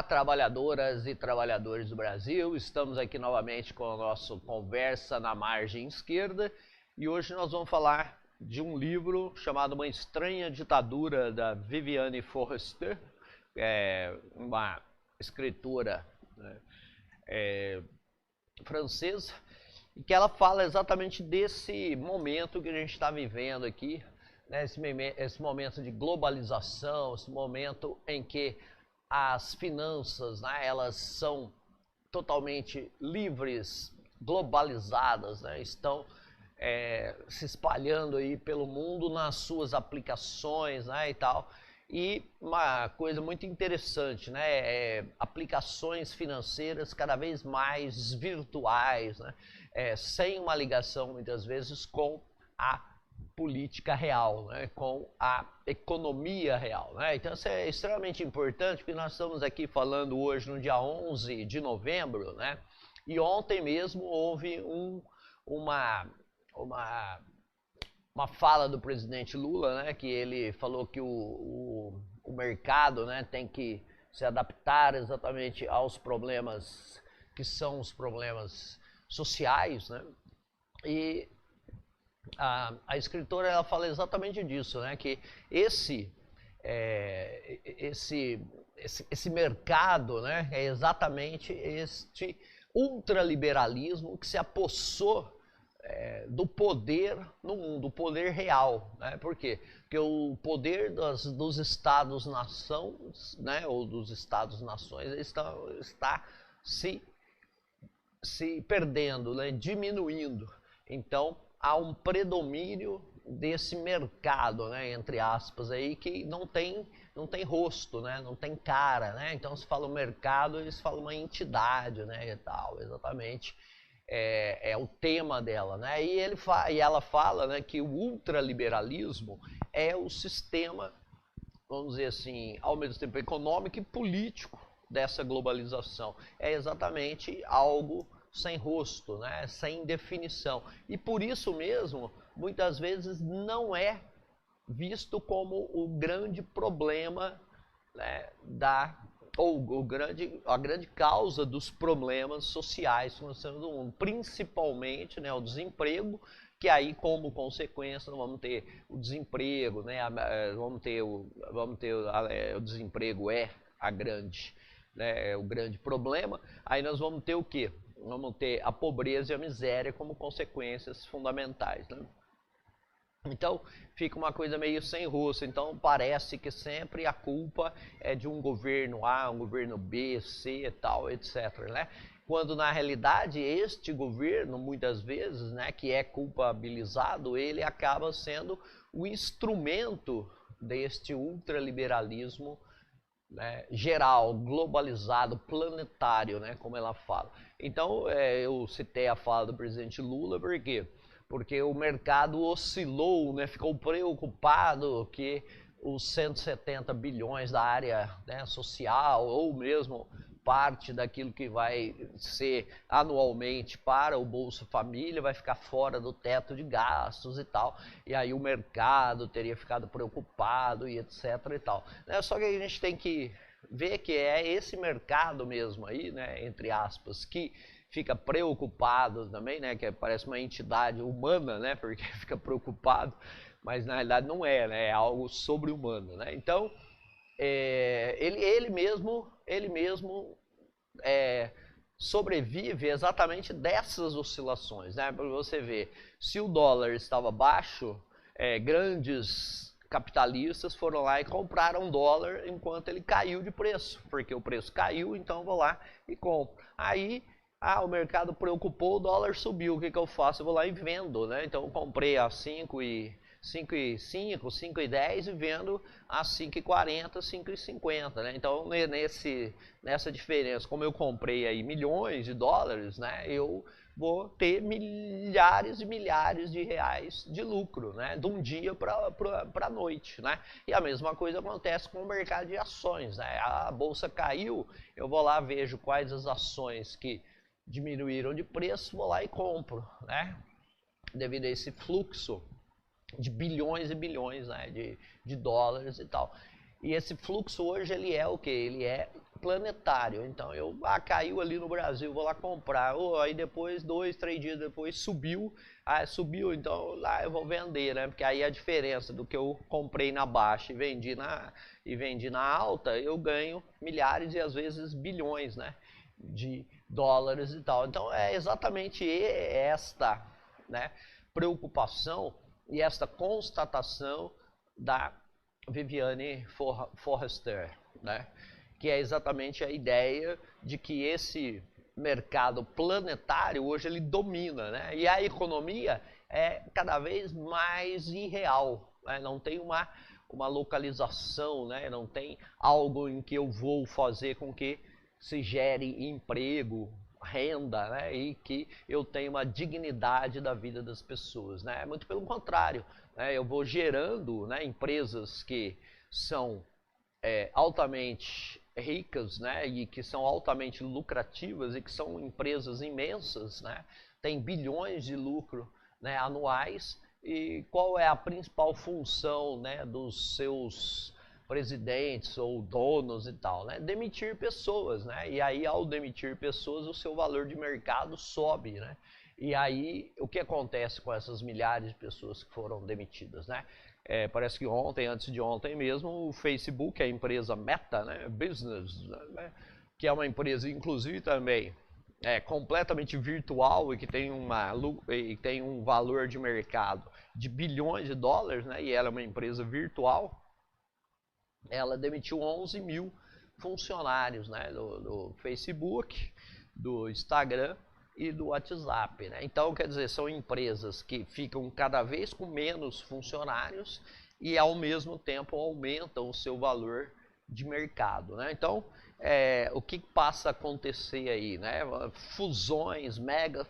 Olá, trabalhadoras e trabalhadores do Brasil. Estamos aqui novamente com o nosso Conversa na Margem Esquerda e hoje nós vamos falar de um livro chamado Uma Estranha Ditadura, da Viviane Forrester, uma escritora, né, francesa, e que ela fala exatamente desse momento que a gente está vivendo aqui, né, esse momento de globalização, esse momento em que as finanças, né, elas são totalmente livres, globalizadas, né, estão se espalhando aí pelo mundo nas suas aplicações, né, e tal. E uma coisa muito interessante, né, aplicações financeiras cada vez mais virtuais, né, sem uma ligação muitas vezes com a política real, né, com a economia real, né? Então isso é extremamente importante, porque nós estamos aqui falando hoje no dia 11 de novembro, né? E ontem mesmo houve uma fala do presidente Lula, né, que ele falou que o mercado, né, tem que se adaptar exatamente aos problemas que são os problemas sociais, né? E a escritora, ela fala exatamente disso, né? Que esse mercado, né, é exatamente este ultraliberalismo que se apossou do poder no mundo, o poder real, né? Por quê? Porque o poder dos Estados-nação, né, ou dos Estados-nações está se perdendo, né, diminuindo. Então há um predomínio desse mercado, né, entre aspas, aí, que não tem rosto, né, não tem cara, né? Então se fala o mercado, eles falam uma entidade, né, e tal, exatamente. É o tema dela, né? E ela fala, né, que o ultraliberalismo é o sistema, vamos dizer assim, ao mesmo tempo econômico e político dessa globalização. É exatamente algo sem rosto, né? Sem definição. E por isso mesmo, muitas vezes não é visto como o grande problema, né, a grande causa dos problemas sociais que nós temos no mundo, principalmente, né, o desemprego, que aí como consequência nós vamos ter o desemprego, né, o desemprego o grande problema. Aí nós vamos ter o quê? Vamos ter a pobreza e a miséria como consequências fundamentais, né? Então fica uma coisa meio sem rosto. Então parece que sempre a culpa é de um governo A, um governo B, C, tal, etc, né? Quando na realidade este governo, muitas vezes, né, que é culpabilizado, ele acaba sendo o instrumento deste ultraliberalismo, né, geral, globalizado, planetário, né, como ela fala. Então eu citei a fala do presidente Lula, por quê? Porque o mercado oscilou, né, ficou preocupado que os 170 bilhões da área, né, social, ou mesmo parte daquilo que vai ser anualmente para o Bolsa Família vai ficar fora do teto de gastos e tal, e aí o mercado teria ficado preocupado e etc e tal. Só que a gente tem que ver que é esse mercado mesmo aí, né, entre aspas, que fica preocupado também, né, que parece uma entidade humana, né, porque fica preocupado, mas na realidade não é, né, é algo sobre-humano, né? Então ele mesmo sobrevive exatamente dessas oscilações, né? Para você ver, se o dólar estava baixo, grandes capitalistas foram lá e compraram dólar enquanto ele caiu de preço, porque o preço caiu, então eu vou lá e compro. Aí o mercado preocupou, o dólar subiu, o que eu faço? Eu vou lá e vendo, né? Então eu comprei a 5,5, 5,10 e vendo a 5,40, 5,50, né? Então nessa diferença, como eu comprei aí milhões de dólares, né, eu vou ter milhares e milhares de reais de lucro, né, de um dia para a noite, né? E a mesma coisa acontece com o mercado de ações, né? A bolsa caiu, eu vou lá, vejo quais as ações que diminuíram de preço, vou lá e compro, né? Devido a esse fluxo de bilhões e bilhões, né, de dólares e tal. E esse fluxo hoje ele é o quê? Ele é planetário. Então caiu ali no Brasil, vou lá comprar. Aí depois, 2, 3 dias depois, subiu. Subiu, então lá eu vou vender, né? Porque aí a diferença do que eu comprei na baixa e vendi na alta, eu ganho milhares e às vezes bilhões, né, de dólares e tal. Então é exatamente esta, né, preocupação e esta constatação da Viviane Forrester, né, que é exatamente a ideia de que esse mercado planetário hoje ele domina, né, e a economia é cada vez mais irreal, né, não tem uma localização, né, não tem algo em que eu vou fazer com que se gere emprego, renda, né, e que eu tenha uma dignidade da vida das pessoas, né? Muito pelo contrário, né, eu vou gerando, né, empresas que são altamente ricas, né, e que são altamente lucrativas e que são empresas imensas, né, tem bilhões de lucro, né, anuais. E qual é a principal função, né, dos seus presidentes ou donos e tal, né? Demitir pessoas, né? E aí ao demitir pessoas o seu valor de mercado sobe, né? E aí o que acontece com essas milhares de pessoas que foram demitidas, né? Parece que ontem, antes de ontem mesmo, o Facebook, a empresa Meta, né, Business, né, que é uma empresa inclusive também completamente virtual e que tem um valor de mercado de bilhões de dólares, né, e ela é uma empresa virtual, ela demitiu 11 mil funcionários, né, do Facebook, do Instagram e do WhatsApp, né? Então, quer dizer, são empresas que ficam cada vez com menos funcionários e ao mesmo tempo aumentam o seu valor de mercado, né? Então, o que passa a acontecer aí, né? Fusões, megas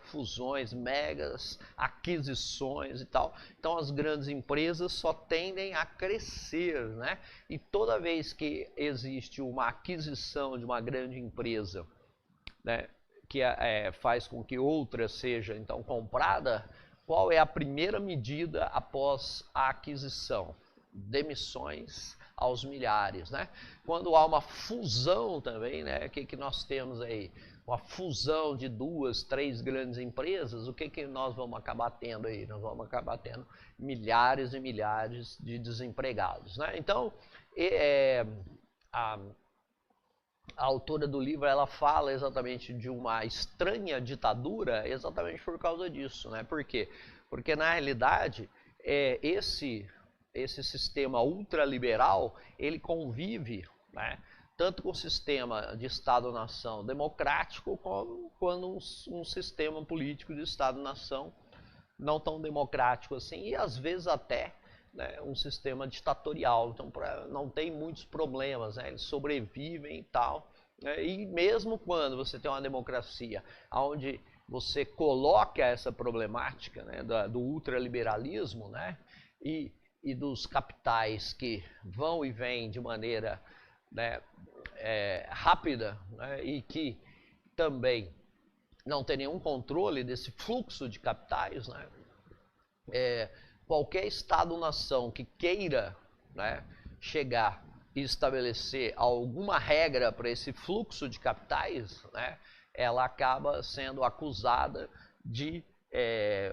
aquisições e tal. Então as grandes empresas só tendem a crescer, né? E toda vez que existe uma aquisição de uma grande empresa, né, que faz com que outra seja então comprada, qual é a primeira medida após a aquisição? Demissões aos milhares, né? Quando há uma fusão também, né? O que nós temos aí? Uma fusão de 2, 3 grandes empresas, o que nós vamos acabar tendo aí? Nós vamos acabar tendo milhares e milhares de desempregados, né? Então, a autora do livro, ela fala exatamente de uma estranha ditadura exatamente por causa disso, né? Por quê? Porque na realidade esse sistema ultraliberal, ele convive, né, tanto com o sistema de Estado-nação democrático quanto um sistema político de Estado-nação não tão democrático assim, e às vezes até, né, um sistema ditatorial. Então não tem muitos problemas, né, eles sobrevivem e tal, né, e mesmo quando você tem uma democracia onde você coloca essa problemática, né, do ultraliberalismo, né, e dos capitais que vão e vêm de maneira, né, rápida, né, e que também não tem nenhum controle desse fluxo de capitais, né, qualquer Estado-nação que queira, né, chegar e estabelecer alguma regra para esse fluxo de capitais, né, ela acaba sendo acusada de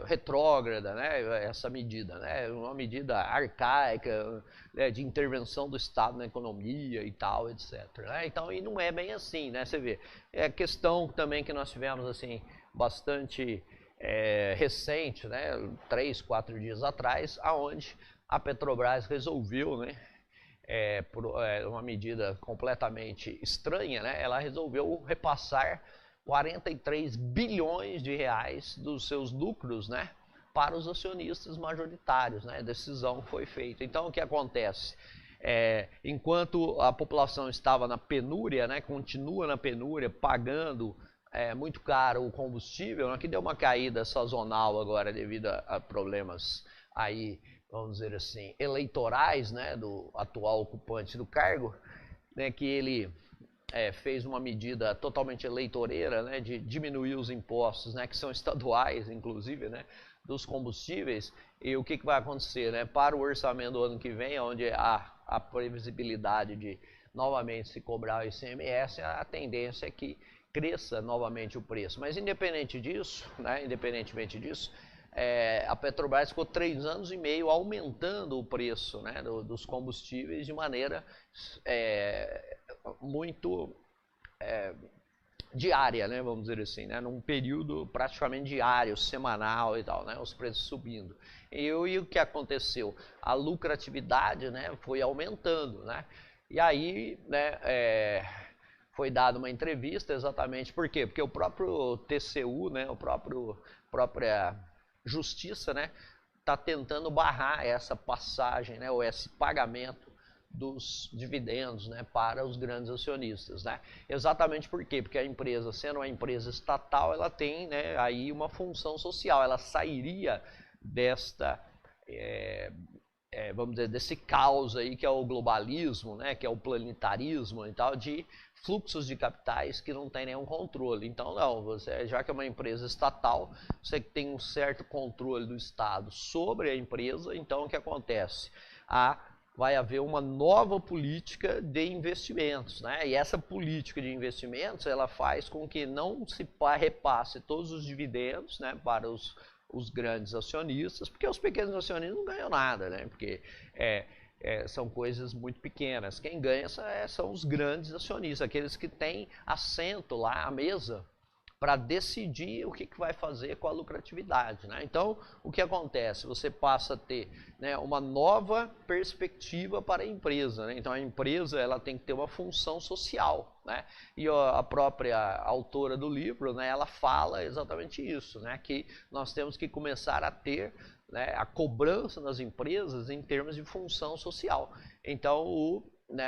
retrógrada, né, essa medida, né, uma medida arcaica, né, de intervenção do Estado na economia e tal, etc. Né? Então, e não é bem assim, né, você vê. É questão também que nós tivemos assim bastante recente, né, 3, 4 dias atrás, aonde a Petrobras resolveu, né, por uma medida completamente estranha, né, ela resolveu repassar 43 bilhões de reais dos seus lucros, né, para os acionistas majoritários, né, a decisão foi feita. Então o que acontece? Enquanto a população estava na penúria, né, continua na penúria, pagando muito caro o combustível, né, que deu uma caída sazonal agora devido a problemas aí, vamos dizer assim, eleitorais, né, do atual ocupante do cargo, né, que ele fez uma medida totalmente eleitoreira, né, de diminuir os impostos, né, que são estaduais, inclusive, né, dos combustíveis. E o que vai acontecer, né, para o orçamento do ano que vem, onde há a previsibilidade de novamente se cobrar o ICMS, a tendência é que cresça novamente o preço. Mas independentemente disso, a Petrobras ficou 3 anos e meio aumentando o preço, né, dos combustíveis de maneira muito diária, né, vamos dizer assim, né, num período praticamente diário, semanal e tal, né, os preços subindo. E o que aconteceu? A lucratividade, né, foi aumentando, né, e aí, né, foi dada uma entrevista exatamente por quê? Porque o próprio TCU, né, própria Justiça, né, está tentando barrar essa passagem, né, ou esse pagamento dos dividendos, né, para os grandes acionistas, né? Exatamente por quê? Porque a empresa, sendo uma empresa estatal, ela tem, né, aí uma função social, ela sairia desta, vamos dizer, desse caos aí que é o globalismo, né, que é o planetarismo e tal, de fluxos de capitais que não tem nenhum controle. Então, não, você, já que é uma empresa estatal, você tem um certo controle do Estado sobre a empresa, então o que acontece? Vai haver uma nova política de investimentos, né? E essa política de investimentos, ela faz com que não se repasse todos os dividendos, né, para os grandes acionistas, porque os pequenos acionistas não ganham nada, né? Porque são coisas muito pequenas. Quem ganha são os grandes acionistas, aqueles que têm assento lá à mesa para decidir o que vai fazer com a lucratividade, né? Então, o que acontece? Você passa a ter, né, uma nova perspectiva para a empresa, né? Então, a empresa ela tem que ter uma função social, né? E a própria autora do livro, né, ela fala exatamente isso, né? Que nós temos que começar a ter, né, a cobrança nas empresas em termos de função social. Então,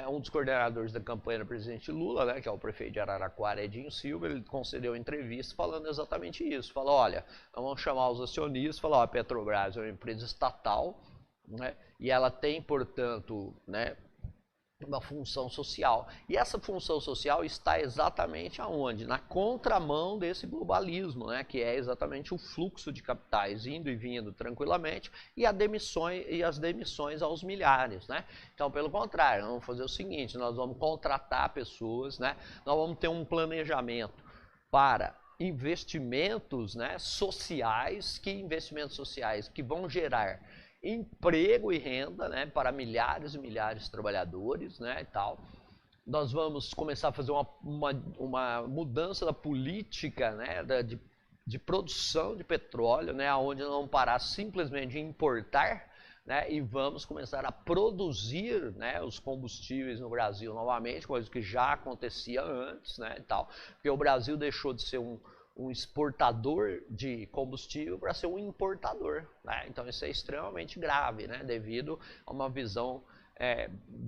um dos coordenadores da campanha do presidente Lula, né, que é o prefeito de Araraquara, Edinho Silva, ele concedeu entrevista falando exatamente isso. Falou, olha, nós vamos chamar os acionistas, falou, a Petrobras é uma empresa estatal, né, e ela tem, portanto, né, uma função social. E essa função social está exatamente aonde? Na contramão desse globalismo, né? Que é exatamente o fluxo de capitais indo e vindo tranquilamente e as demissões aos milhares, né? Então, pelo contrário, nós vamos fazer o seguinte, nós vamos contratar pessoas, né? Nós vamos ter um planejamento para investimentos, né, investimentos sociais que vão gerar emprego e renda, né, para milhares e milhares de trabalhadores, né, e tal. Nós vamos começar a fazer uma mudança da política, né, de produção de petróleo, né, onde não vamos parar simplesmente de importar, né, e vamos começar a produzir, né, os combustíveis no Brasil novamente, coisa que já acontecia antes, né, e tal. Porque o Brasil deixou de ser um exportador de combustível para ser um importador, né? Então isso é extremamente grave, né? Devido a uma visão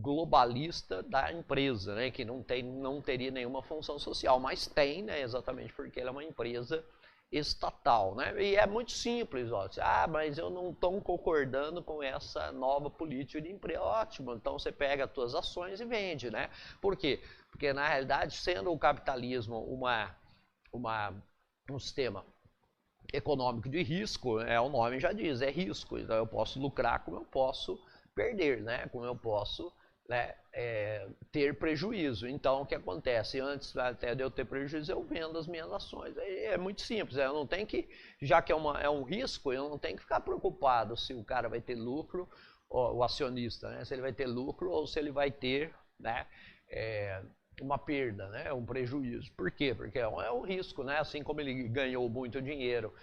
globalista da empresa, né? Que não teria nenhuma função social, mas tem, né? Exatamente porque ela é uma empresa estatal, né? E é muito simples, ó. Mas eu não estou concordando com essa nova política de emprego. Ótimo, então você pega as suas ações e vende, né? Por quê? Porque na realidade, sendo o capitalismo um sistema econômico de risco, o nome já diz, é risco. Então eu posso lucrar como eu posso perder, né? Como eu posso, né, ter prejuízo. Então o que acontece? Antes até de eu ter prejuízo, eu vendo as minhas ações. É muito simples, eu não tenho que, já que é um risco, eu não tenho que ficar preocupado se o cara vai ter lucro, o acionista, né? Se ele vai ter lucro ou se ele vai ter, né, uma perda, né, um prejuízo. Por quê? Porque é um risco, né? Assim como ele ganhou muito dinheiro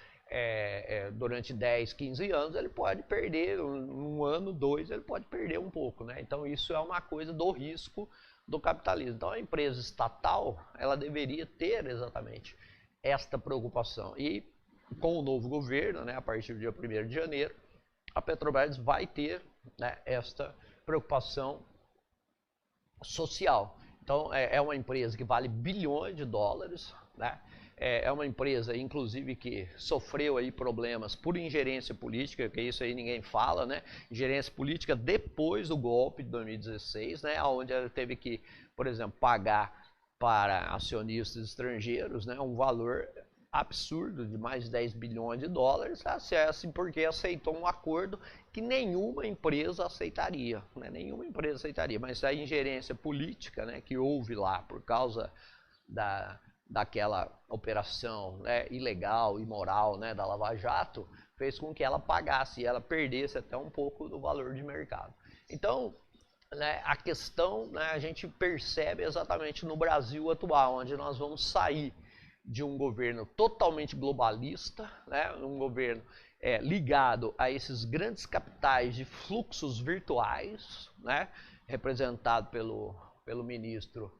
durante 10, 15 anos, ele pode perder, um ano, 2, ele pode perder um pouco, né? Então isso é uma coisa do risco do capitalismo. Então a empresa estatal, ela deveria ter exatamente esta preocupação. E com o novo governo, né, a partir do dia 1º de janeiro, a Petrobras vai ter, né, esta preocupação social. Então, é uma empresa que vale bilhões de dólares, né? É uma empresa, inclusive, que sofreu aí problemas por ingerência política, que isso aí ninguém fala, né? Ingerência política depois do golpe de 2016, né? Onde ela teve que, por exemplo, pagar para acionistas estrangeiros, né, um valor absurdo de mais de 10 bilhões de dólares, assim porque aceitou um acordo que nenhuma empresa aceitaria, né? Nenhuma empresa aceitaria, mas a ingerência política, né, que houve lá por causa daquela operação, né, ilegal, imoral, né, da Lava Jato, fez com que ela pagasse e ela perdesse até um pouco do valor de mercado. Então, né, a questão, né, a gente percebe exatamente no Brasil atual, onde nós vamos sair de um governo totalmente globalista, né, um governo ligado a esses grandes capitais de fluxos virtuais, né, representado pelo ministro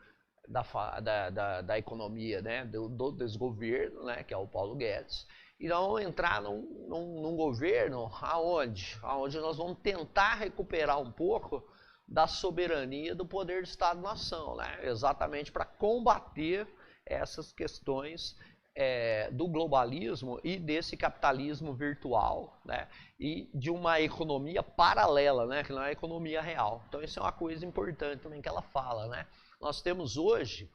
da economia, né, do desgoverno, né, que é o Paulo Guedes, e nós vamos entrar num governo aonde nós vamos tentar recuperar um pouco da soberania do poder de Estado-nação, né, exatamente para combater essas questões do globalismo e desse capitalismo virtual, né, e de uma economia paralela, né, que não é a economia real. Então isso é uma coisa importante também que ela fala, né. Nós temos hoje,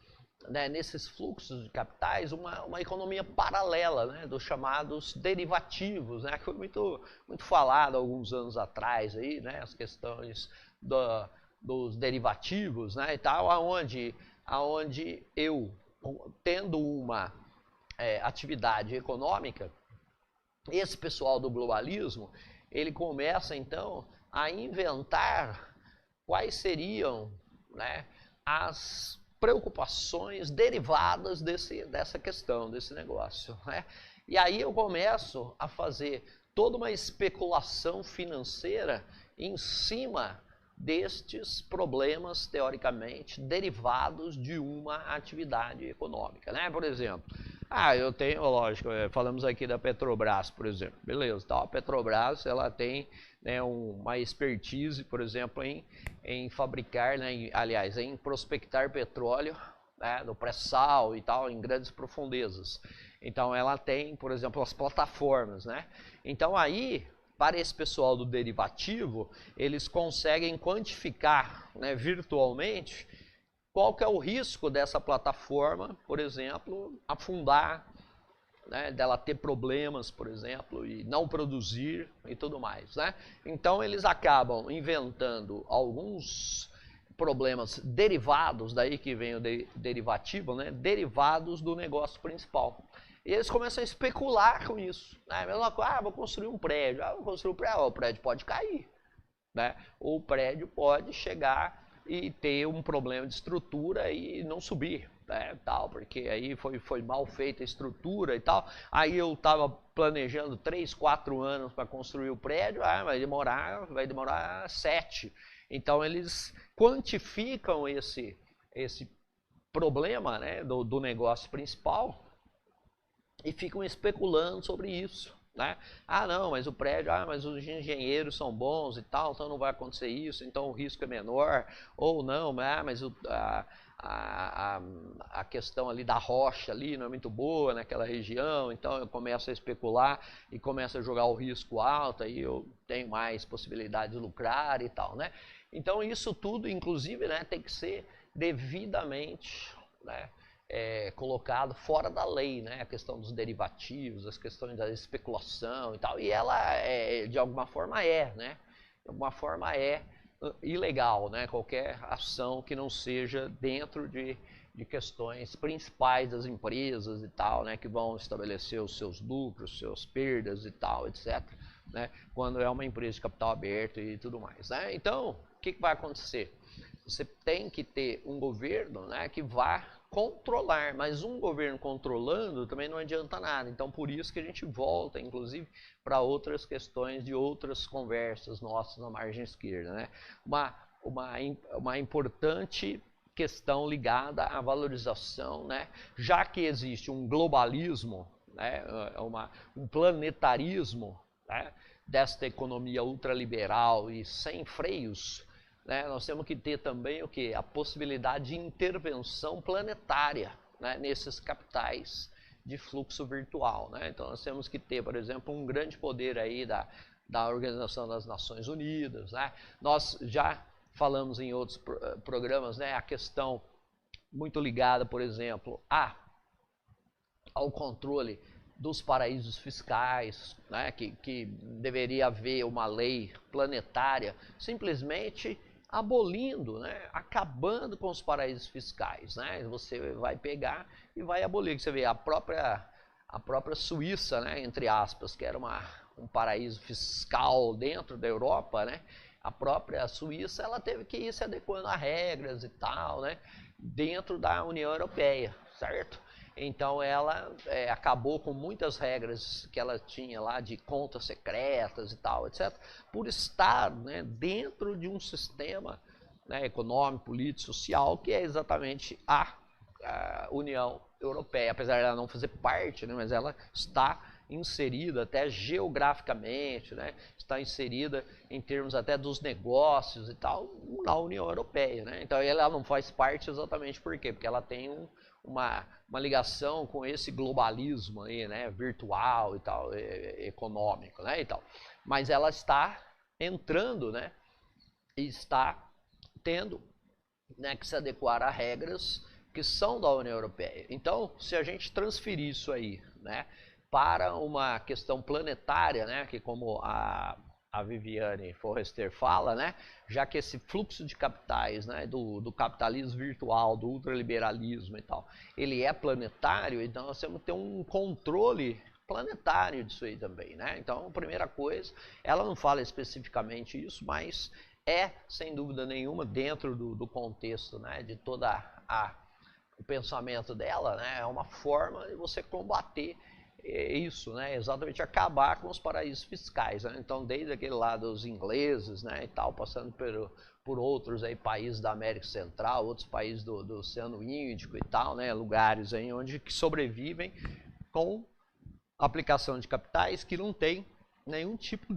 né, nesses fluxos de capitais, uma economia paralela, né, dos chamados derivativos, né, que foi muito falado alguns anos atrás, aí, né, as questões dos derivativos, né, e tal, aonde eu, tendo uma atividade econômica, esse pessoal do globalismo, ele começa então a inventar quais seriam, né, as preocupações derivadas dessa questão, desse negócio, né? E aí eu começo a fazer toda uma especulação financeira em cima destes problemas, teoricamente, derivados de uma atividade econômica, né? Por exemplo, eu tenho, lógico, falamos aqui da Petrobras, por exemplo, beleza, então a Petrobras, ela tem, né, uma expertise, por exemplo, em fabricar, né, em prospectar petróleo, né, no pré-sal e tal, em grandes profundezas. Então ela tem, por exemplo, as plataformas, né? Então aí, para esse pessoal do derivativo, eles conseguem quantificar, né, virtualmente qual que é o risco dessa plataforma, por exemplo, afundar, né, dela ter problemas, por exemplo, e não produzir e tudo mais, né? Então eles acabam inventando alguns problemas derivados, daí que vem o derivativo, né, derivados do negócio principal. E eles começam a especular com isso, né? A mesma coisa, vou construir um prédio, o prédio pode cair, né? Ou o prédio pode chegar e ter um problema de estrutura e não subir, né, tal, porque aí foi mal feita a estrutura e tal. Aí eu estava planejando 3, 4 anos para construir o prédio, vai demorar 7. Então eles quantificam esse problema, né, do negócio principal e ficam especulando sobre isso, né? Não, mas o prédio, mas os engenheiros são bons e tal, então não vai acontecer isso, então o risco é menor, ou não, mas a questão ali da rocha ali não é muito boa naquela região, então eu começo a especular e começo a jogar o risco alto, aí eu tenho mais possibilidade de lucrar e tal, né? Então isso tudo, inclusive, né, tem que ser devidamente, né, colocado fora da lei, né? A questão dos derivativos, as questões da especulação e tal. E ela, de alguma forma, né? De alguma forma ilegal, né? Qualquer ação que não seja dentro de questões principais das empresas e tal, né? Que vão estabelecer os seus lucros, suas perdas e tal, etc. Né? Quando é uma empresa de capital aberto e tudo mais, né? Então, o que vai acontecer? Você tem que ter um governo, né, que vá controlar, mas um governo controlando também não adianta nada. Então, por isso que a gente volta, inclusive, para outras questões de outras conversas nossas na margem esquerda, né? Uma importante questão ligada à valorização, né? Já que existe um globalismo, né, um planetarismo, né, desta economia ultraliberal e sem freios, né, nós temos que ter também o que? A possibilidade de intervenção planetária, né, nesses capitais de fluxo virtual, né? Então nós temos que ter, por exemplo, um grande poder aí da Organização das Nações Unidas, né? Nós já falamos em outros programas, né, a questão muito ligada, por exemplo, à ao controle dos paraísos fiscais, né, que deveria haver uma lei planetária simplesmente abolindo, né, acabando com os paraísos fiscais, né? Você vai pegar e vai abolir. Você vê a própria Suíça, né, entre aspas, que era um paraíso fiscal dentro da Europa, né? A própria Suíça, ela teve que ir se adequando a regras e tal, né, dentro da União Europeia, certo? Então ela acabou com muitas regras que ela tinha lá de contas secretas e tal, etc., por estar, né, dentro de um sistema, né, econômico, político, social, que é exatamente a União Europeia. Apesar de ela não fazer parte, né, mas ela está inserida até geograficamente, né, está inserida em termos até dos negócios e tal, na União Europeia, né? Então ela não faz parte exatamente por quê? Porque ela tem uma ligação com esse globalismo aí, né, virtual e tal, econômico, né, e tal. Mas ela está entrando, né, e está tendo, né, que se adequar a regras que são da União Europeia. Então, se a gente transferir isso aí, né, para uma questão planetária, né, que como a Viviane Forrester fala, né, já que esse fluxo de capitais, né, do capitalismo virtual, do ultraliberalismo e tal, ele é planetário, então nós temos que ter um controle planetário disso aí também, né? Então, a primeira coisa, ela não fala especificamente isso, mas sem dúvida nenhuma, dentro do contexto, né, de toda o pensamento dela, né, é uma forma de você combater isso, né, exatamente acabar com os paraísos fiscais, né? Então, desde aquele lado dos ingleses, né, e tal, passando por outros aí, países da América Central, outros países do Oceano Índico e tal, né, lugares aí onde que sobrevivem com aplicação de capitais que não tem nenhum tipo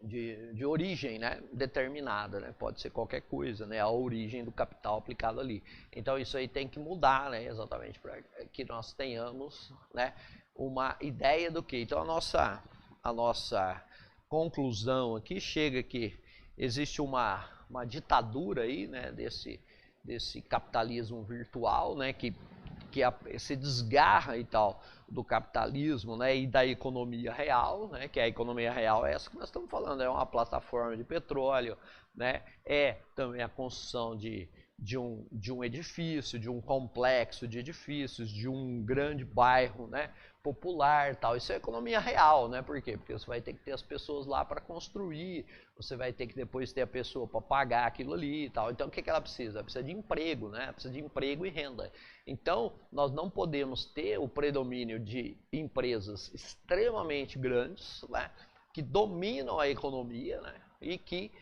de origem, né, determinada, né? Pode ser qualquer coisa, né, a origem do capital aplicado ali. Então isso aí tem que mudar, né, exatamente para que nós tenhamos, né, uma ideia do que. Então a nossa conclusão aqui chega que existe uma ditadura aí, né, desse capitalismo virtual, né, que se desgarra e tal do capitalismo, né, e da economia real, né, que a economia real é essa que nós estamos falando, é uma plataforma de petróleo, né, é também a construção de um edifício, de um complexo de edifícios, de um grande bairro, né, popular, tal. Isso é economia real, né? Por quê? Porque você vai ter que ter as pessoas lá para construir, você vai ter que depois ter a pessoa para pagar aquilo ali e tal. Então o que ela precisa? Ela precisa de emprego, né? Ela precisa de emprego e renda. Então nós não podemos ter o predomínio de empresas extremamente grandes, né, que dominam a economia, né, e que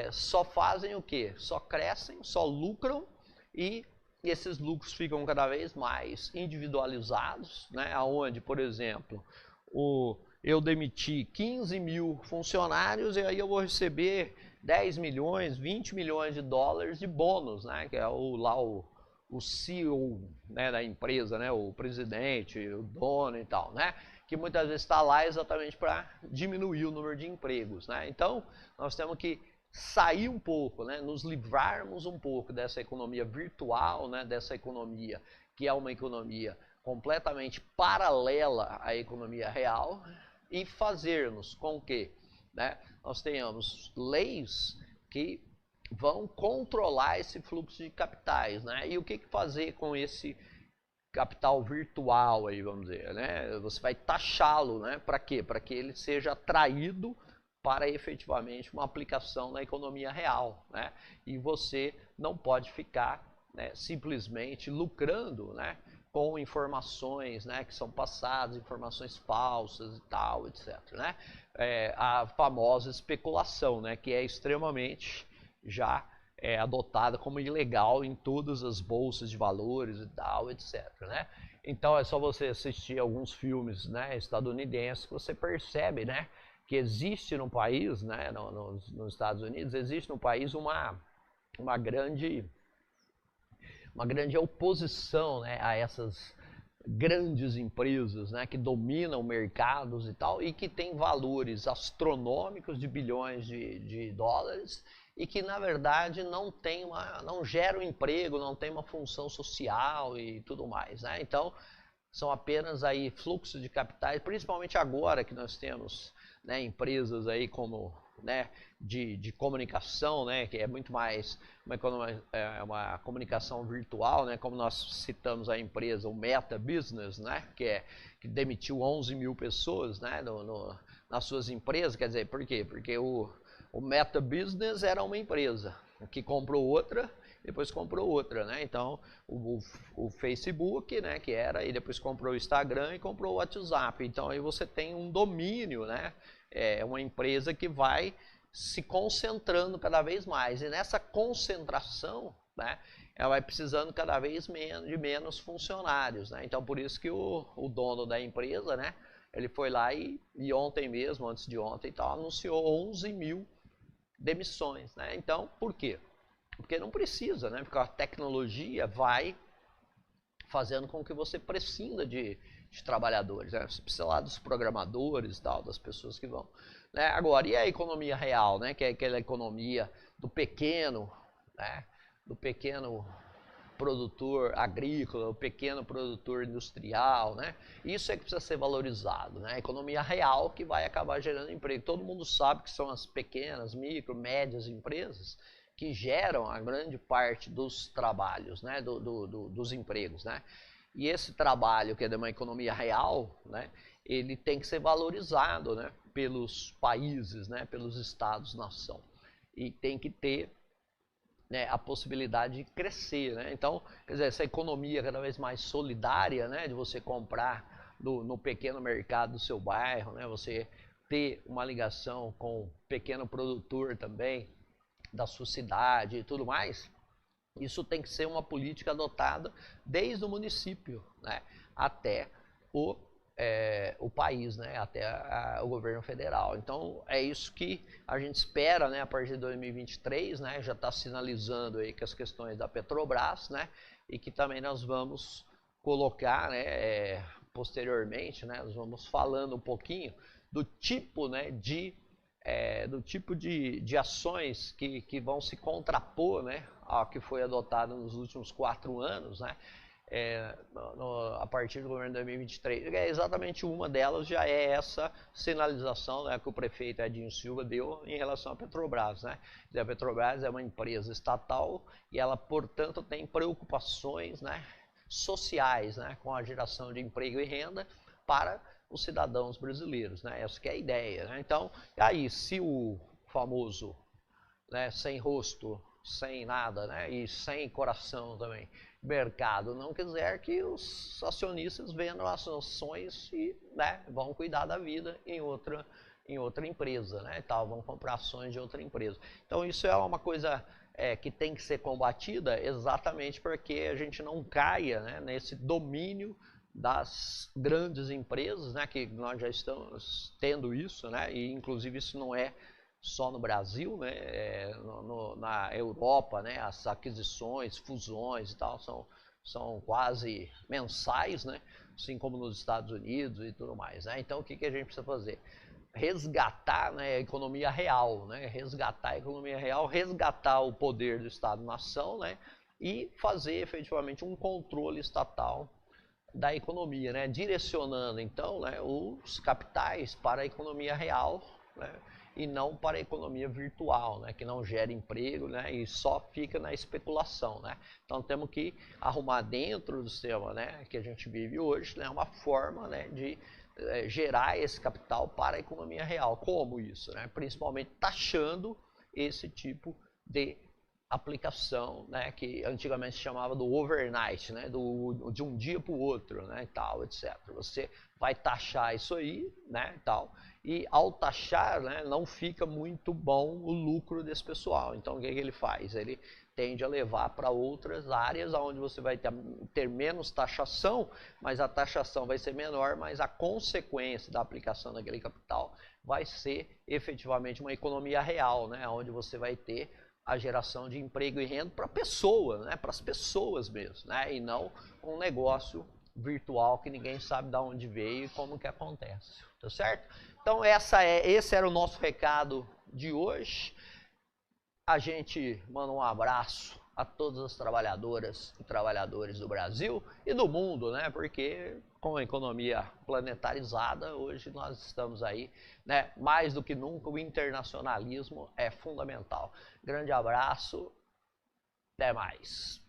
só fazem o quê? Só crescem, só lucram e esses lucros ficam cada vez mais individualizados, né? Onde, por exemplo, eu demiti 15 mil funcionários e aí eu vou receber 10 milhões, 20 milhões de dólares de bônus, né? Que é o CEO, né, da empresa, né? O presidente, o dono e tal, né? Que muitas vezes está lá exatamente para diminuir o número de empregos, né? Então, nós temos que sair um pouco, né, nos livrarmos um pouco dessa economia virtual, né, dessa economia que é uma economia completamente paralela à economia real e fazermos com que, né, nós tenhamos leis que vão controlar esse fluxo de capitais, né? E o que fazer com esse capital virtual aí, vamos dizer, né? Você vai taxá-lo, né? Para quê? Para que ele seja atraído para efetivamente uma aplicação na economia real, né? E você não pode ficar, né, simplesmente lucrando, né, com informações, né, que são passadas, informações falsas e tal, etc., né? A famosa especulação, né, que é extremamente já adotada como ilegal em todas as bolsas de valores e tal, etc., né? Então é só você assistir alguns filmes, né, estadunidenses que você percebe, né, que existe no país, né, nos Estados Unidos, existe no país uma grande oposição, né, a essas grandes empresas, né, que dominam mercados e tal, e que tem valores astronômicos de bilhões de dólares, e que na verdade não geram emprego, não tem uma função social e tudo mais, né? Então são apenas aí fluxos de capitais, principalmente agora que nós temos, né, empresas aí como, né, de comunicação, né, que é muito mais uma comunicação virtual, né, como nós citamos a empresa, o Meta Business, né, que demitiu 11 mil pessoas, né, nas suas empresas. Quer dizer, por quê? Porque o Meta Business era uma empresa que comprou outra, depois comprou outra, né? Então o Facebook, né, que era, e depois comprou o Instagram e comprou o WhatsApp. Então aí você tem um domínio, né? É uma empresa que vai se concentrando cada vez mais, e nessa concentração, né, ela vai precisando cada vez de menos funcionários, né? Então por isso que o dono da empresa, né, ele foi lá e ontem mesmo, antes de ontem, então, anunciou 11 mil demissões, né? Então por quê? Porque não precisa, né? Porque a tecnologia vai fazendo com que você prescinda de trabalhadores, né? Você precisa lá dos programadores e tal, das pessoas que vão, né? Agora, e a economia real, né? Que é aquela economia do pequeno, né? Do pequeno produtor agrícola, o pequeno produtor industrial, né? Isso é que precisa ser valorizado, né? A economia real que vai acabar gerando emprego. Todo mundo sabe que são as pequenas, micro, médias empresas que geram a grande parte dos trabalhos, né, dos empregos, né? E esse trabalho, que é de uma economia real, né, ele tem que ser valorizado, né, pelos países, né, pelos estados-nação. E tem que ter, né, a possibilidade de crescer, né? Então, quer dizer, essa economia cada vez mais solidária, né, de você comprar no pequeno mercado do seu bairro, né, você ter uma ligação com o pequeno produtor também, da sua cidade e tudo mais, isso tem que ser uma política adotada desde o município, né, até o país, né, até o governo federal. Então é isso que a gente espera, né, a partir de 2023, né, já está sinalizando aí que as questões da Petrobras, né, e que também nós vamos colocar, né, posteriormente, né, nós vamos falando um pouquinho do tipo, né, do tipo de ações que vão se contrapor, né, ao que foi adotado nos últimos 4 anos, né, a partir do governo de 2023. Exatamente uma delas já é essa sinalização, né, que o prefeito Edinho Silva deu em relação à Petrobras, né. A Petrobras é uma empresa estatal e ela, portanto, tem preocupações, né, sociais, né, com a geração de emprego e renda para os cidadãos brasileiros, né? Essa que é a ideia, né? Então, aí, se o famoso, né, sem rosto, sem nada, né, e sem coração também, mercado não quiser, que os acionistas vendam as ações e, né, vão cuidar da vida em outra empresa, né, tal, vão comprar ações de outra empresa. Então isso é uma coisa que tem que ser combatida, exatamente porque a gente não caia, né, nesse domínio das grandes empresas, né, que nós já estamos tendo isso, né, e inclusive isso não é só no Brasil, né, na Europa, né, as aquisições, fusões e tal são quase mensais, né, assim como nos Estados Unidos e tudo mais, né. Então o que a gente precisa fazer? Resgatar, né, a economia real, né, resgatar a economia real, resgatar o poder do Estado-nação, né, e fazer efetivamente um controle estatal da economia, né, direcionando então, né, os capitais para a economia real, né, e não para a economia virtual, né, que não gera emprego, né, e só fica na especulação, né. Então temos que arrumar dentro do sistema, né, que a gente vive hoje, né, uma forma, né, de gerar esse capital para a economia real. Como isso, né? Principalmente taxando esse tipo de aplicação, né, que antigamente se chamava do overnight, né, de um dia para o outro, né, e tal, etc. Você vai taxar isso aí, né, e tal, e ao taxar, né, não fica muito bom o lucro desse pessoal. Então o que ele faz? Ele tende a levar para outras áreas onde você vai ter menos taxação, mas a taxação vai ser menor, mas a consequência da aplicação daquele capital vai ser efetivamente uma economia real, né, onde você vai ter a geração de emprego e renda para a pessoa, né, para as pessoas mesmo, né, e não um negócio virtual que ninguém sabe de onde veio e como que acontece, tá certo? Então esse era o nosso recado de hoje. A gente manda um abraço a todas as trabalhadoras e trabalhadores do Brasil e do mundo, né? Porque com a economia planetarizada, hoje nós estamos aí, né? Mais do que nunca, o internacionalismo é fundamental. Grande abraço, até mais.